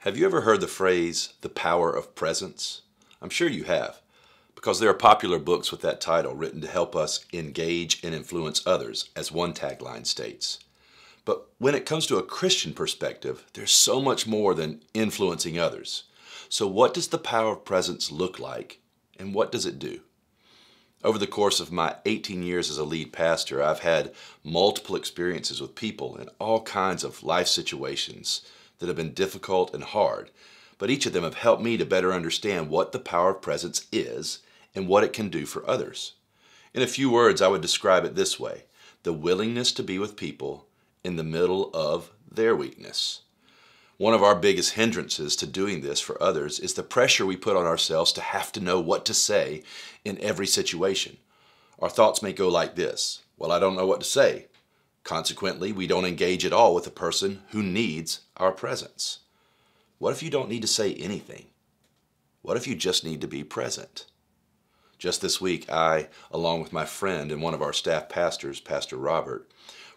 Have you ever heard the phrase, the power of presence? I'm sure you have, because there are popular books with that title written to help us engage and influence others, as one tagline states. But when it comes to a Christian perspective, there's so much more than influencing others. So what does the power of presence look like, and what does it do? Over the course of my 18 years as a lead pastor, I've had multiple experiences with people in all kinds of life situations that have been difficult and hard, but each of them have helped me to better understand what the power of presence is and what it can do for others. In a few words, I would describe it this way: the willingness to be with people in the middle of their weakness. One of our biggest hindrances to doing this for others is the pressure we put on ourselves to have to know what to say in every situation. Our thoughts may go like this: well, I don't know what to say. Consequently, we don't engage at all with the person who needs our presence. What if you don't need to say anything? What if you just need to be present? Just this week, I, along with my friend and one of our staff pastors, Pastor Robert,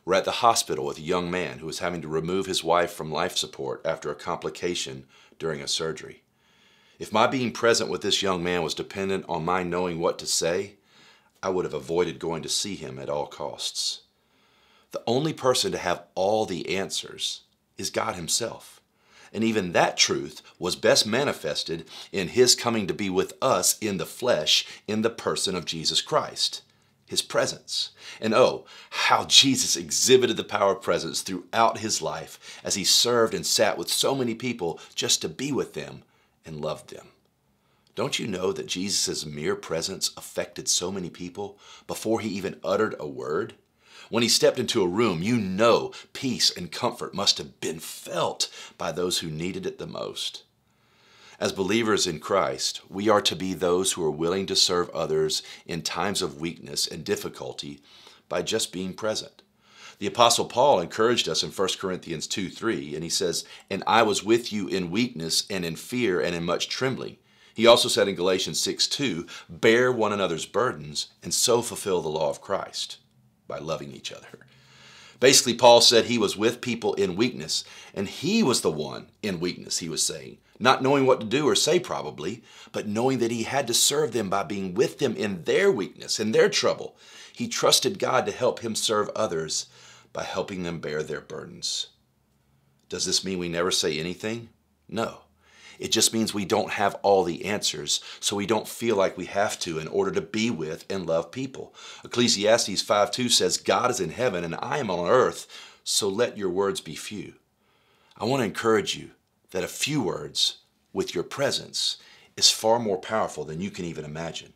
were at the hospital with a young man who was having to remove his wife from life support after a complication during a surgery. If my being present with this young man was dependent on my knowing what to say, I would have avoided going to see him at all costs. The only person to have all the answers is God Himself. And even that truth was best manifested in His coming to be with us in the flesh in the person of Jesus Christ, His presence. And oh, how Jesus exhibited the power of presence throughout His life as He served and sat with so many people just to be with them and love them. Don't you know that Jesus' mere presence affected so many people before He even uttered a word? When He stepped into a room, you know peace and comfort must have been felt by those who needed it the most. As believers in Christ, we are to be those who are willing to serve others in times of weakness and difficulty by just being present. The Apostle Paul encouraged us in 1 Corinthians 2:3, and he says, "And I was with you in weakness and in fear and in much trembling." He also said in Galatians 6:2, "Bear one another's burdens and so fulfill the law of Christ," by loving each other. Basically, Paul said he was with people in weakness, and he was the one in weakness, he was saying, not knowing what to do or say probably, but knowing that he had to serve them by being with them in their weakness, in their trouble. He trusted God to help him serve others by helping them bear their burdens. Does this mean we never say anything? No. It just means we don't have all the answers, so we don't feel like we have to in order to be with and love people. Ecclesiastes 5:2 says, "God is in heaven and I am on earth, so let your words be few." I want to encourage you that a few words with your presence is far more powerful than you can even imagine.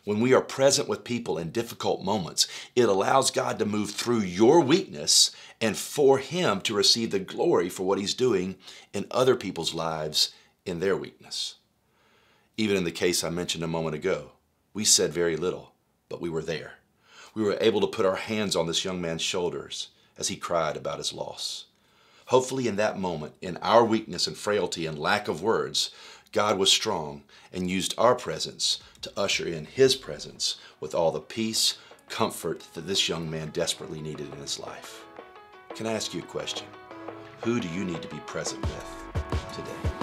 When we are present with people in difficult moments, it allows God to move through your weakness and for Him to receive the glory for what He's doing in other people's lives in their weakness. Even in the case I mentioned a moment ago, we said very little, but we were there. We were able to put our hands on this young man's shoulders as he cried about his loss. Hopefully in that moment, in our weakness and frailty and lack of words, God was strong and used our presence to usher in His presence with all the peace, comfort that this young man desperately needed in his life. Can I ask you a question? Who do you need to be present with today?